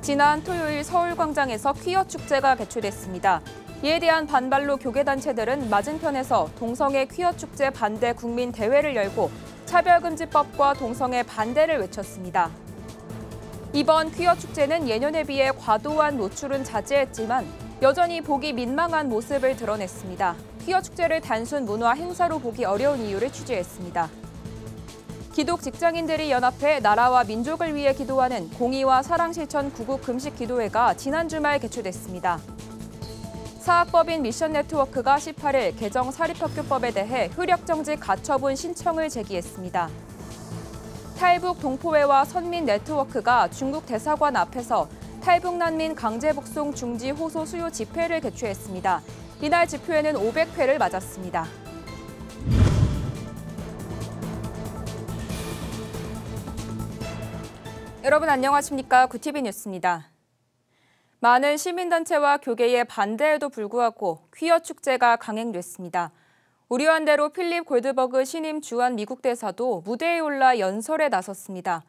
지난 토요일 서울광장에서 퀴어 축제가 개최됐습니다. 이에 대한 반발로 교계단체들은 맞은편에서 동성애 퀴어 축제 반대 국민 대회를 열고 차별금지법과 동성애 반대를 외쳤습니다. 이번 퀴어 축제는 예년에 비해 과도한 노출은 자제했지만 여전히 보기 민망한 모습을 드러냈습니다. 퀴어 축제를 단순 문화 행사로 보기 어려운 이유를 취재했습니다. 기독 직장인들이 연합해 나라와 민족을 위해 기도하는 공의와 사랑실천 구국 금식기도회가 지난 주말 개최됐습니다. 사학법인 미션네트워크가 18일 개정 사립학교법에 대해 효력정지 가처분 신청을 제기했습니다. 탈북 동포회와 선민네트워크가 중국 대사관 앞에서 탈북 난민 강제 북송 중지 호소 수요 집회를 개최했습니다. 이날 집회에는 500회를 맞았습니다. 여러분 안녕하십니까? 구티비 뉴스입니다. 많은 시민단체와 교계의 반대에도 불구하고 퀴어 축제가 강행됐습니다. 우려한 대로 필립 골드버그 신임 주한 미국 대사도 무대에 올라 연설에 나섰습니다.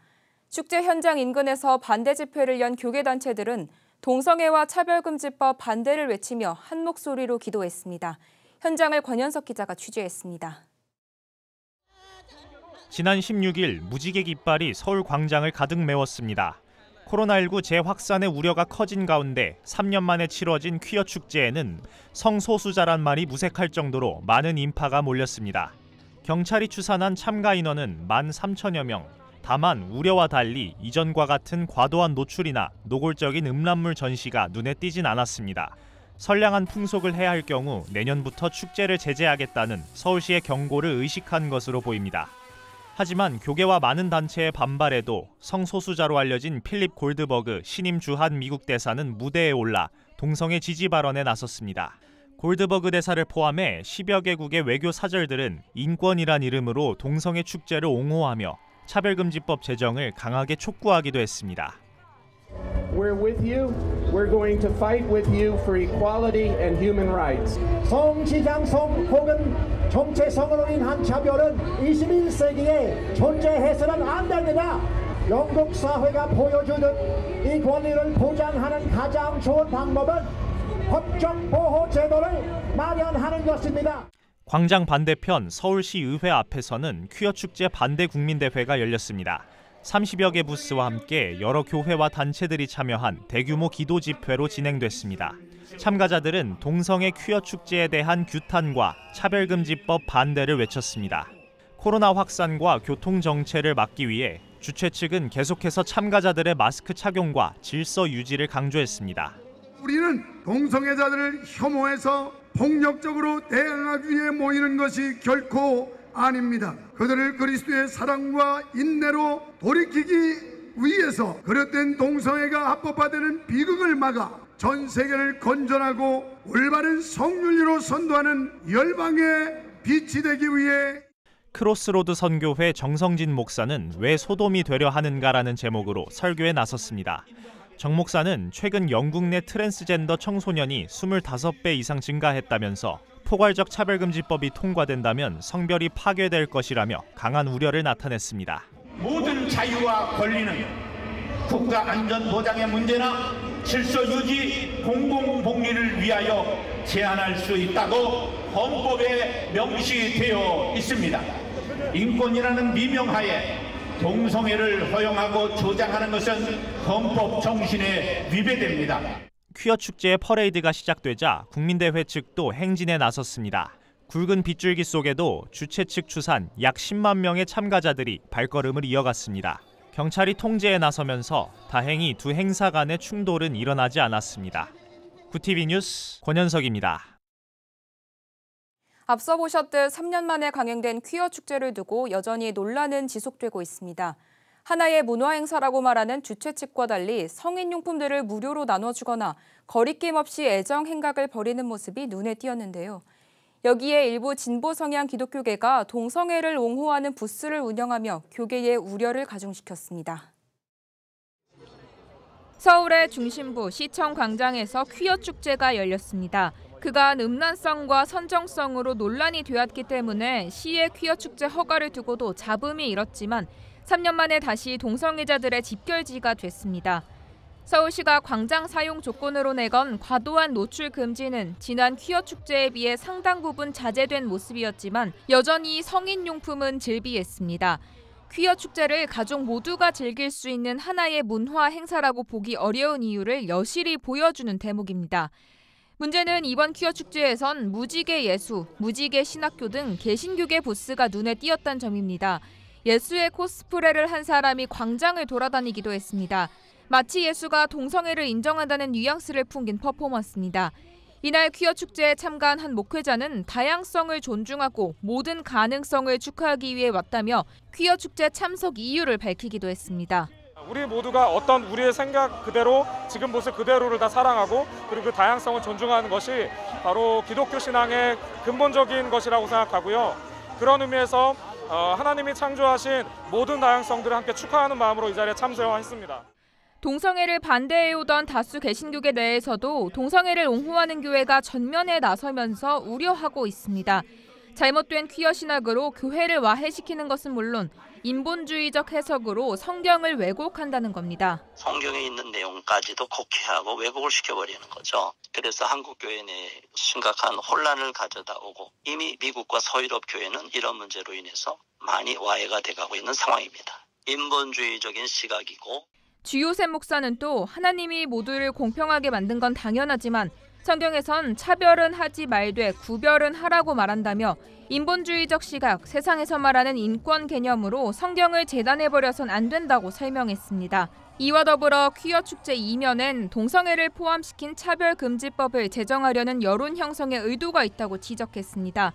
축제 현장 인근에서 반대 집회를 연 교계단체들은 동성애와 차별금지법 반대를 외치며 한 목소리로 기도했습니다. 현장을 권현석 기자가 취재했습니다. 지난 16일 무지개 깃발이 서울 광장을 가득 메웠습니다. 코로나19 재확산의 우려가 커진 가운데 3년 만에 치러진 퀴어 축제에는 성소수자란 말이 무색할 정도로 많은 인파가 몰렸습니다. 경찰이 추산한 참가 인원은 13,000여 명. 다만 우려와 달리 이전과 같은 과도한 노출이나 노골적인 음란물 전시가 눈에 띄진 않았습니다. 선량한 풍속을 해야 할 경우 내년부터 축제를 제재하겠다는 서울시의 경고를 의식한 것으로 보입니다. 하지만 교계와 많은 단체의 반발에도 성소수자로 알려진 필립 골드버그 신임 주한 미국 대사는 무대에 올라 동성애 지지 발언에 나섰습니다. 골드버그 대사를 포함해 10여 개국의 외교 사절들은 인권이란 이름으로 동성애 축제를 옹호하며 차별금지법 제정을 강하게 촉구하기도 했습니다. We're with you. We're going to fight with you for equality and human rights. 성지장성 혹은 정체성으로 인한 차별은 21세기에 존재해서는 안 됩니다. 영국 사회가 보여주듯 이 권리를 보장하는 가장 좋은 방법은 법적 보호 제도를 마련하는 것입니다. 광장 반대편 서울시 의회 앞에서는 퀴어 축제 반대 국민대회가 열렸습니다. 30여 개 부스와 함께 여러 교회와 단체들이 참여한 대규모 기도 집회로 진행됐습니다. 참가자들은 동성애 퀴어 축제에 대한 규탄과 차별금지법 반대를 외쳤습니다. 코로나 확산과 교통 정체를 막기 위해 주최 측은 계속해서 참가자들의 마스크 착용과 질서 유지를 강조했습니다. 우리는 동성애자들을 혐오해서 폭력적으로 대항하기 위해 모이는 것이 결코 아닙니다. 그들을 그리스도의 사랑과 인내로 돌이키기 위해서 그릇된 동성애가 합법화되는 비극을 막아 전 세계를 건전하고 올바른 성윤리로 선도하는 열방의 빛이 되기 위해 크로스로드 선교회 정성진 목사는 왜 소돔이 되려 하는가라는 제목으로 설교에 나섰습니다. 정 목사는 최근 영국 내 트랜스젠더 청소년이 25배 이상 증가했다면서 포괄적 차별금지법이 통과된다면 성별이 파괴될 것이라며 강한 우려를 나타냈습니다. 모든 자유와 권리는 국가 안전 보장의 문제나 질서 유지, 공공복리를 위하여 제한할 수 있다고 헌법에 명시되어 있습니다. 인권이라는 미명하에 동성애를 허용하고 조장하는 것은 헌법 정신에 위배됩니다. 퀴어 축제의 퍼레이드가 시작되자 국민대회 측도 행진에 나섰습니다. 굵은 빗줄기 속에도 주최 측 추산 약 10만 명의 참가자들이 발걸음을 이어갔습니다. 경찰이 통제에 나서면서 다행히 두 행사 간의 충돌은 일어나지 않았습니다. 구티비 뉴스 권현석입니다. 앞서 보셨듯 3년 만에 강행된 퀴어 축제를 두고 여전히 논란은 지속되고 있습니다. 하나의 문화 행사라고 말하는 주최 측과 달리 성인용품들을 무료로 나눠주거나 거리낌 없이 애정 행각을 벌이는 모습이 눈에 띄었는데요. 여기에 일부 진보 성향 기독교계가 동성애를 옹호하는 부스를 운영하며 교계의 우려를 가중시켰습니다. 서울의 중심부 시청 광장에서 퀴어 축제가 열렸습니다. 그간 음란성과 선정성으로 논란이 되었기 때문에 시의 퀴어 축제 허가를 두고도 잡음이 일었지만 3년 만에 다시 동성애자들의 집결지가 됐습니다. 서울시가 광장 사용 조건으로 내건 과도한 노출 금지는 지난 퀴어 축제에 비해 상당 부분 자제된 모습이었지만 여전히 성인용품은 즐비했습니다. 퀴어 축제를 가족 모두가 즐길 수 있는 하나의 문화 행사라고 보기 어려운 이유를 여실히 보여주는 대목입니다. 문제는 이번 퀴어 축제에선 무지개 예수, 무지개 신학교 등 개신교계 부스가 눈에 띄었다는 점입니다. 예수의 코스프레를 한 사람이 광장을 돌아다니기도 했습니다. 마치 예수가 동성애를 인정한다는 뉘앙스를 풍긴 퍼포먼스입니다. 이날 퀴어 축제에 참가한 한 목회자는 다양성을 존중하고 모든 가능성을 축하하기 위해 왔다며 퀴어 축제 참석 이유를 밝히기도 했습니다. 우리 모두가 어떤 우리의 생각 그대로 지금 모습 그대로를 다 사랑하고 그리고 그 다양성을 존중하는 것이 바로 기독교 신앙의 근본적인 것이라고 생각하고요. 그런 의미에서 하나님이 창조하신 모든 다양성들을 함께 축하하는 마음으로 이 자리에 참석했습니다. 동성애를 반대해오던 다수 개신교계 내에서도 동성애를 옹호하는 교회가 전면에 나서면서 우려하고 있습니다. 잘못된 퀴어 신학으로 교회를 와해시키는 것은 물론 인본주의적 해석으로 성경을 왜곡한다는 겁니다. 성경에 있는 내용까지도 곡해하고 왜곡을 시켜버리는 거죠. 그래서 한국 교회 내에 심각한 혼란을 가져다 오고 이미 미국과 서유럽 교회는 이런 문제로 인해서 많이 와해가 돼가고 있는 상황입니다. 인본주의적인 시각이고 주요셉 목사는 또 하나님이 모두를 공평하게 만든 건 당연하지만 성경에선 차별은 하지 말되 구별은 하라고 말한다며 인본주의적 시각, 세상에서 말하는 인권 개념으로 성경을 재단해버려선 안 된다고 설명했습니다. 이와 더불어 퀴어 축제 이면엔 동성애를 포함시킨 차별금지법을 제정하려는 여론 형성의 의도가 있다고 지적했습니다.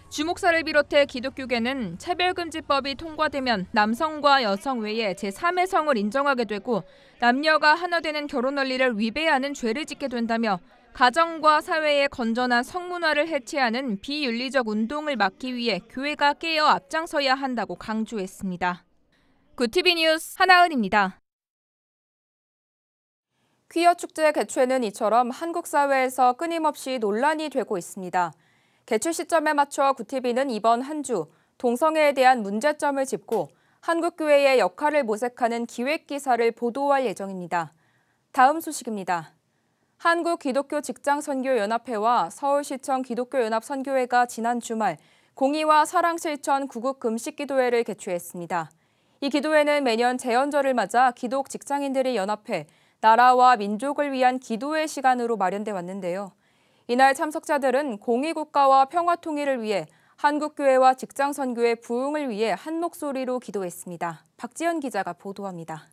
주 목사를 비롯해 기독교계는 차별금지법이 통과되면 남성과 여성 외에 제3의 성을 인정하게 되고 남녀가 하나 되는 결혼 원리를 위배하는 죄를 짓게 된다며 가정과 사회의 건전한 성문화를 해체하는 비윤리적 운동을 막기 위해 교회가 깨어 앞장서야 한다고 강조했습니다. 굿TV 뉴스 하나은입니다. 퀴어 축제 개최는 이처럼 한국 사회에서 끊임없이 논란이 되고 있습니다. 개최 시점에 맞춰 굿TV는 이번 한 주 동성애에 대한 문제점을 짚고 한국교회의 역할을 모색하는 기획기사를 보도할 예정입니다. 다음 소식입니다. 한국기독교직장선교연합회와 서울시청 기독교연합선교회가 지난 주말 공의와 사랑실천 구국금식기도회를 개최했습니다. 이 기도회는 매년 제헌절을 맞아 기독 직장인들이 연합해 나라와 민족을 위한 기도의 시간으로 마련돼 왔는데요. 이날 참석자들은 공의국가와 평화통일을 위해 한국교회와 직장선교의 부흥을 위해 한 목소리로 기도했습니다. 박지연 기자가 보도합니다.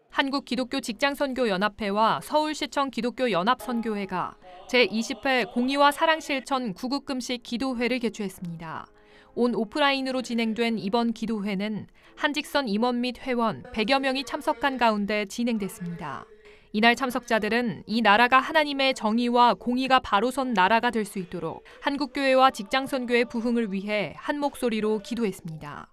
한국기독교직장선교연합회와 서울시청 기독교연합선교회가 제20회 공의와 사랑실천 구국금식 기도회를 개최했습니다. 온 오프라인으로 진행된 이번 기도회는 한직선 임원 및 회원 100여 명이 참석한 가운데 진행됐습니다. 이날 참석자들은 이 나라가 하나님의 정의와 공의가 바로 선 나라가 될 수 있도록 한국교회와 직장선교의 부흥을 위해 한 목소리로 기도했습니다.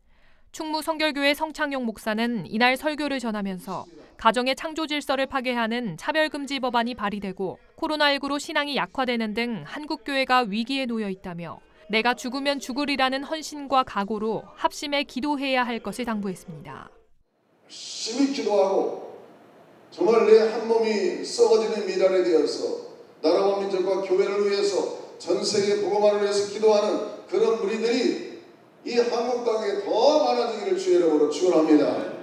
충무 성결교회 성창용 목사는 이날 설교를 전하면서 가정의 창조 질서를 파괴하는 차별금지 법안이 발의되고 코로나19로 신앙이 약화되는 등 한국교회가 위기에 놓여 있다며 내가 죽으면 죽으리라는 헌신과 각오로 합심해 기도해야 할 것을 당부했습니다. 열심히 기도하고 정말 내 한 몸이 썩어지는 미랄에 되어서 나라와 민족과 교회를 위해서 전 세계 복음화를 위해서 기도하는 그런 무리들이 이 한국 땅에 더 많아지기를 주의 이름으로 축원합니다.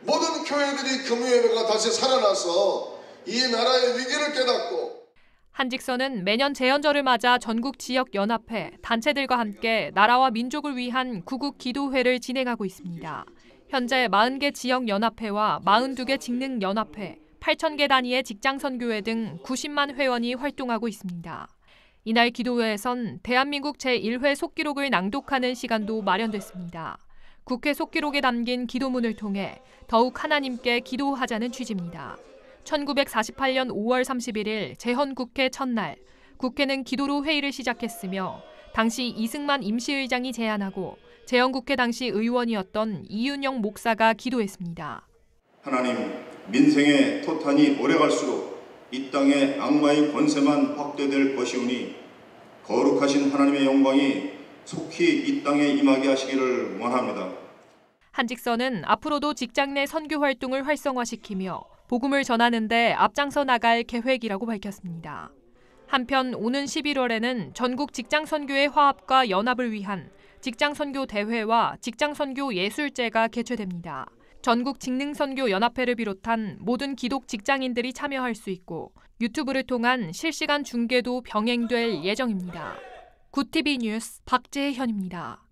모든 교회들이 금요예배가 다시 살아나서 이 나라의 위기를 깨닫고 한직선은 매년 제헌절을 맞아 전국 지역 연합회, 단체들과 함께 나라와 민족을 위한 구국 기도회를 진행하고 있습니다. 현재 40개 지역 연합회와 42개 직능 연합회, 8,000개 단위의 직장선교회 등 90만 회원이 활동하고 있습니다. 이날 기도회에선 대한민국 제1회 속기록을 낭독하는 시간도 마련됐습니다. 국회 속기록에 담긴 기도문을 통해 더욱 하나님께 기도하자는 취지입니다. 1948년 5월 31일 제헌국회 첫날, 국회는 기도로 회의를 시작했으며 당시 이승만 임시의장이 제안하고 제헌국회 당시 의원이었던 이윤영 목사가 기도했습니다. 하나님, 민생의 토탄이 오래갈수록 이 땅의 악마의 권세만 확대될 것이오니 거룩하신 하나님의 영광이 속히 이 땅에 임하게 하시기를 원합니다. 한직선은 앞으로도 직장 내 선교 활동을 활성화시키며 복음을 전하는 데 앞장서 나갈 계획이라고 밝혔습니다. 한편 오는 11월에는 전국 직장선교의 화합과 연합을 위한 직장선교 대회와 직장선교 예술제가 개최됩니다. 전국 직능선교연합회를 비롯한 모든 기독 직장인들이 참여할 수 있고 유튜브를 통한 실시간 중계도 병행될 예정입니다. 굿TV 뉴스 박재현입니다.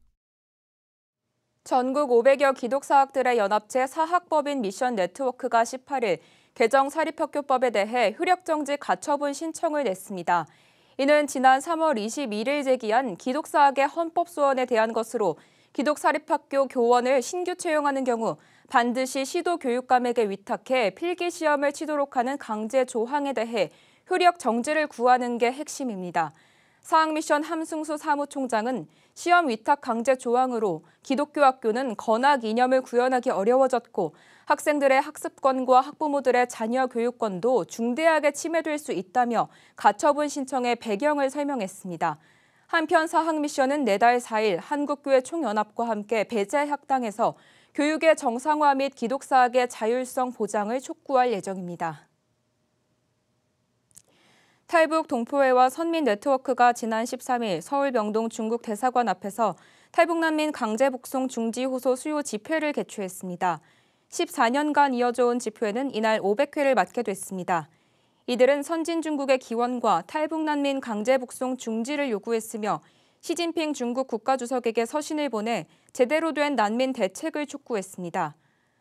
전국 500여 기독사학들의 연합체 사학법인 미션 네트워크가 18일 개정 사립학교법에 대해 효력정지 가처분 신청을 냈습니다. 이는 지난 3월 21일 제기한 기독사학의 헌법소원에 대한 것으로 기독사립학교 교원을 신규 채용하는 경우 반드시 시도교육감에게 위탁해 필기시험을 치도록 하는 강제 조항에 대해 효력정지를 구하는 게 핵심입니다. 사학미션 함승수 사무총장은 시험 위탁 강제 조항으로 기독교 학교는 건학 이념을 구현하기 어려워졌고 학생들의 학습권과 학부모들의 자녀 교육권도 중대하게 침해될 수 있다며 가처분 신청의 배경을 설명했습니다. 한편 사학미션은 내달 4일 한국교회 총연합과 함께 배제학당에서 교육의 정상화 및 기독사학의 자율성 보장을 촉구할 예정입니다. 탈북 동포회와 선민네트워크가 지난 13일 서울 명동 중국 대사관 앞에서 탈북난민 강제 북송 중지 호소 수요 집회를 개최했습니다. 14년간 이어져 온 집회는 이날 500회를 맞게 됐습니다. 이들은 선진 중국의 기원과 탈북난민 강제 북송 중지를 요구했으며 시진핑 중국 국가주석에게 서신을 보내 제대로 된 난민 대책을 촉구했습니다.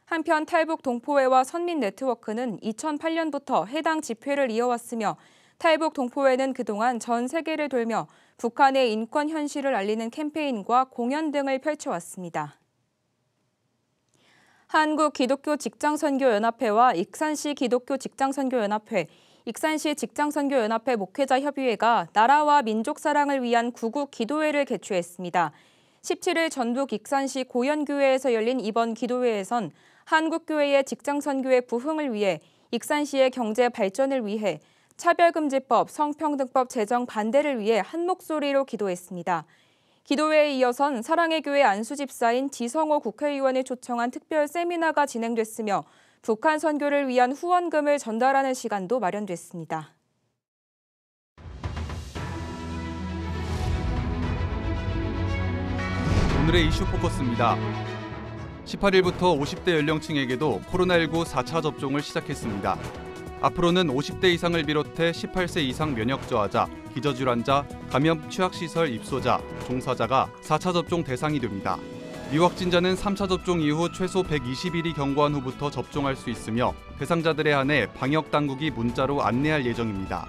한편 탈북 동포회와 선민네트워크는 2008년부터 해당 집회를 이어왔으며 탈북 동포회는 그동안 전 세계를 돌며 북한의 인권 현실을 알리는 캠페인과 공연 등을 펼쳐왔습니다. 한국 기독교 직장선교연합회와 익산시 기독교 직장선교연합회, 익산시 직장선교연합회 목회자 협의회가 나라와 민족 사랑을 위한 구국 기도회를 개최했습니다. 17일 전북 익산시 고현교회에서 열린 이번 기도회에선 한국교회의 직장선교의 부흥을 위해 익산시의 경제 발전을 위해 차별금지법, 성평등법 제정 반대를 위해 한 목소리로 기도했습니다. 기도회에 이어선 사랑의 교회 안수집사인 지성호 국회의원을 초청한 특별 세미나가 진행됐으며 북한 선교를 위한 후원금을 전달하는 시간도 마련됐습니다. 오늘의 이슈 포커스입니다. 18일부터 50대 연령층에게도 코로나19 4차 접종을 시작했습니다. 앞으로는 50대 이상을 비롯해 18세 이상 면역 저하자, 기저질환자, 감염 취약시설 입소자, 종사자가 4차 접종 대상이 됩니다. 미확진자는 3차 접종 이후 최소 120일이 경과한 후부터 접종할 수 있으며 대상자들에 한해 방역당국이 문자로 안내할 예정입니다.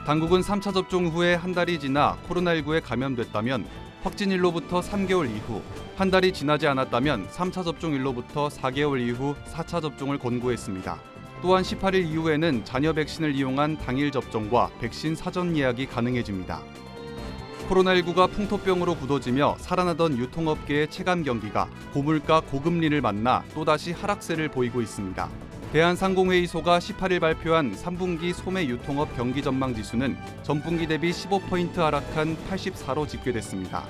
당국은 3차 접종 후에 한 달이 지나 코로나19에 감염됐다면 확진일로부터 3개월 이후, 한 달이 지나지 않았다면 3차 접종일로부터 4개월 이후 4차 접종을 권고했습니다. 또한 18일 이후에는 자녀 백신을 이용한 당일 접종과 백신 사전 예약이 가능해집니다. 코로나19가 풍토병으로 굳어지며 살아나던 유통업계의 체감 경기가 고물가 고금리를 만나 또다시 하락세를 보이고 있습니다. 대한상공회의소가 18일 발표한 3분기 소매 유통업 경기 전망 지수는 전분기 대비 15포인트 하락한 84로 집계됐습니다.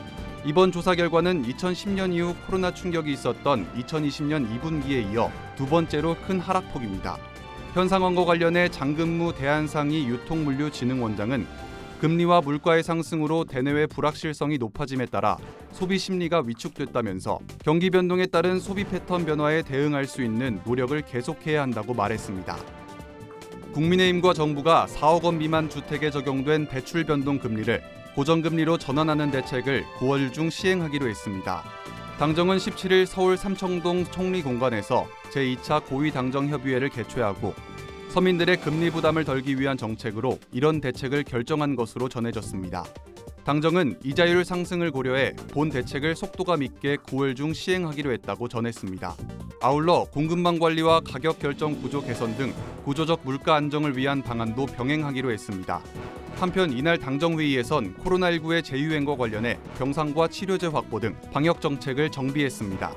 이번 조사 결과는 2010년 이후 코로나 충격이 있었던 2020년 2분기에 이어 두 번째로 큰 하락폭입니다. 현 상황과 관련해 장근무 대한상의 유통물류진흥원장은 금리와 물가의 상승으로 대내외 불확실성이 높아짐에 따라 소비 심리가 위축됐다면서 경기 변동에 따른 소비 패턴 변화에 대응할 수 있는 노력을 계속해야 한다고 말했습니다. 국민의힘과 정부가 4억 원 미만 주택에 적용된 대출 변동 금리를 고정금리로 전환하는 대책을 9월 중 시행하기로 했습니다. 당정은 17일 서울 삼청동 총리공관에서 제2차 고위당정협의회를 개최하고 서민들의 금리 부담을 덜기 위한 정책으로 이런 대책을 결정한 것으로 전해졌습니다. 당정은 이자율 상승을 고려해 본 대책을 속도감 있게 9월 중 시행하기로 했다고 전했습니다. 아울러 공급망 관리와 가격 결정 구조 개선 등 구조적 물가 안정을 위한 방안도 병행하기로 했습니다. 한편 이날 당정회의에선 코로나19의 재유행과 관련해 병상과 치료제 확보 등 방역 정책을 정비했습니다.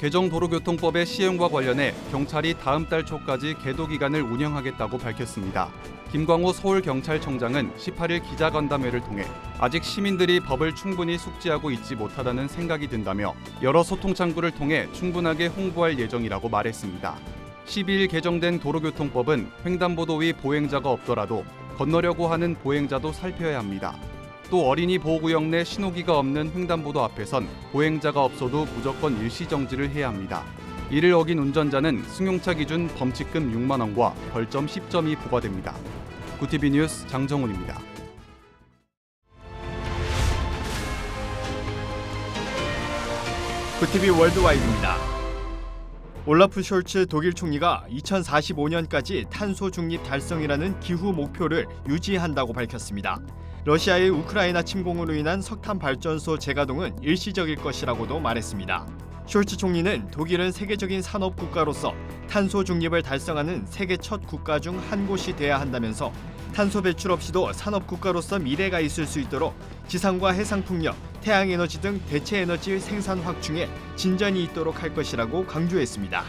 개정 도로교통법의 시행과 관련해 경찰이 다음 달 초까지 계도 기간을 운영하겠다고 밝혔습니다. 김광호 서울경찰청장은 18일 기자간담회를 통해 아직 시민들이 법을 충분히 숙지하고 있지 못하다는 생각이 든다며 여러 소통 창구를 통해 충분하게 홍보할 예정이라고 말했습니다. 12일 개정된 도로교통법은 횡단보도 위 보행자가 없더라도 건너려고 하는 보행자도 살펴야 합니다. 또 어린이 보호구역 내 신호기가 없는 횡단보도 앞에선 보행자가 없어도 무조건 일시정지를 해야 합니다. 이를 어긴 운전자는 승용차 기준 범칙금 6만 원과 벌점 10점이 부과됩니다. 구티비 뉴스 장정훈입니다. 구티비 월드와이드입니다. 올라프 숄츠 독일 총리가 2045년까지 탄소 중립 달성이라는 기후 목표를 유지한다고 밝혔습니다. 러시아의 우크라이나 침공으로 인한 석탄 발전소 재가동은 일시적일 것이라고도 말했습니다. 숄츠 총리는 독일은 세계적인 산업 국가로서 탄소 중립을 달성하는 세계 첫 국가 중 한 곳이 돼야 한다면서 탄소 배출 없이도 산업 국가로서 미래가 있을 수 있도록 지상과 해상 풍력, 태양에너지 등 대체 에너지 생산 확충에 진전이 있도록 할 것이라고 강조했습니다.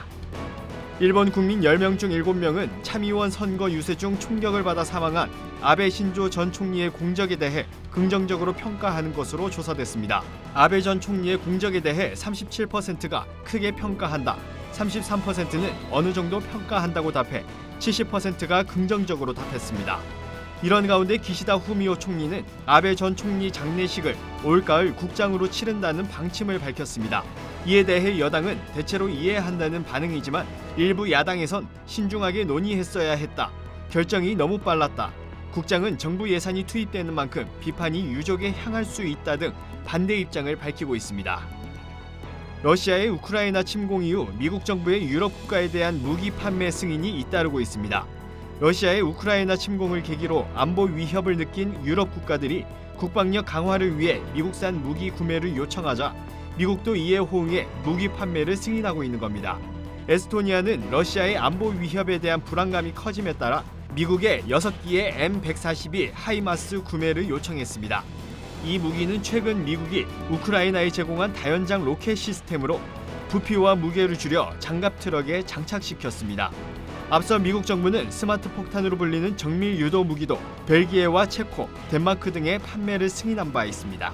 일본 국민 10명 중 7명은 참의원 선거 유세 중 총격을 받아 사망한 아베 신조 전 총리의 공적에 대해 긍정적으로 평가하는 것으로 조사됐습니다. 아베 전 총리의 공적에 대해 37%가 크게 평가한다, 33%는 어느 정도 평가한다고 답해 70%가 긍정적으로 답했습니다. 이런 가운데 기시다 후미오 총리는 아베 전 총리 장례식을 올가을 국장으로 치른다는 방침을 밝혔습니다. 이에 대해 여당은 대체로 이해한다는 반응이지만 일부 야당에선 신중하게 논의했어야 했다, 결정이 너무 빨랐다, 국장은 정부 예산이 투입되는 만큼 비판이 유족에 향할 수 있다 등 반대 입장을 밝히고 있습니다. 러시아의 우크라이나 침공 이후 미국 정부의 유럽 국가에 대한 무기 판매 승인이 잇따르고 있습니다. 러시아의 우크라이나 침공을 계기로 안보 위협을 느낀 유럽 국가들이 국방력 강화를 위해 미국산 무기 구매를 요청하자 미국도 이에 호응해 무기 판매를 승인하고 있는 겁니다. 에스토니아는 러시아의 안보 위협에 대한 불안감이 커짐에 따라 미국의 6기의 M142 하이마스 구매를 요청했습니다. 이 무기는 최근 미국이 우크라이나에 제공한 다연장 로켓 시스템으로 부피와 무게를 줄여 장갑 트럭에 장착시켰습니다. 앞서 미국 정부는 스마트 폭탄으로 불리는 정밀 유도 무기도 벨기에와 체코, 덴마크 등의 판매를 승인한 바 있습니다.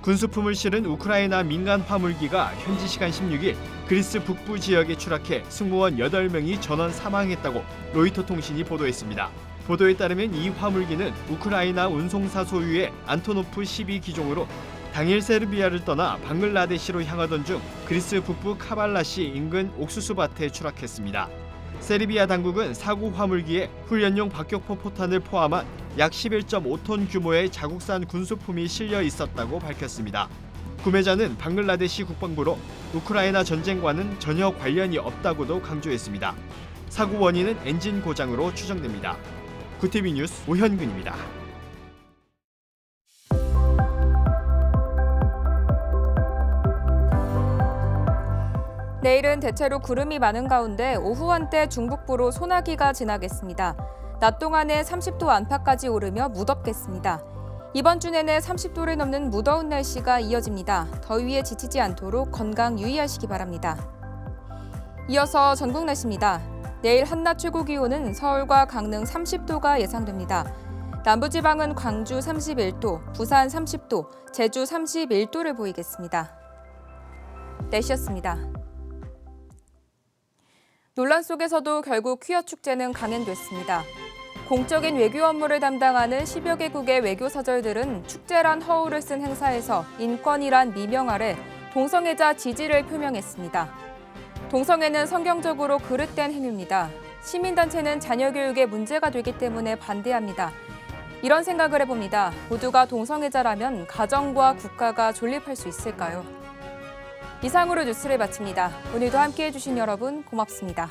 군수품을 실은 우크라이나 민간 화물기가 현지 시간 16일 그리스 북부 지역에 추락해 승무원 8명이 전원 사망했다고 로이터 통신이 보도했습니다. 보도에 따르면 이 화물기는 우크라이나 운송사 소유의 안토노프 12기종으로 당일 세르비아를 떠나 방글라데시로 향하던 중 그리스 북부 카발라시 인근 옥수수밭에 추락했습니다. 세르비아 당국은 사고 화물기에 훈련용 박격포 포탄을 포함한 약 11.5톤 규모의 자국산 군수품이 실려 있었다고 밝혔습니다. 구매자는 방글라데시 국방부로 우크라이나 전쟁과는 전혀 관련이 없다고도 강조했습니다. 사고 원인은 엔진 고장으로 추정됩니다. 구티비 뉴스 오현근입니다. 내일은 대체로 구름이 많은 가운데 오후 한때 중북부로 소나기가 지나겠습니다. 낮 동안에 30도 안팎까지 오르며 무덥겠습니다. 이번 주 내내 30도를 넘는 무더운 날씨가 이어집니다. 더위에 지치지 않도록 건강 유의하시기 바랍니다. 이어서 전국 날씨입니다. 내일 한낮 최고 기온은 서울과 강릉 30도가 예상됩니다. 남부지방은 광주 31도, 부산 30도, 제주 31도를 보이겠습니다. 날씨였습니다. 논란 속에서도 결국 퀴어 축제는 강행됐습니다. 공적인 외교 업무를 담당하는 10여 개국의 외교 사절들은 축제란 허울을 쓴 행사에서 인권이란 미명 아래 동성애자 지지를 표명했습니다. 동성애는 성경적으로 그릇된 행위입니다. 시민단체는 자녀 교육에 문제가 되기 때문에 반대합니다. 이런 생각을 해봅니다. 모두가 동성애자라면 가정과 국가가 존립할 수 있을까요? 이상으로 뉴스를 마칩니다. 오늘도 함께해 주신 여러분 고맙습니다.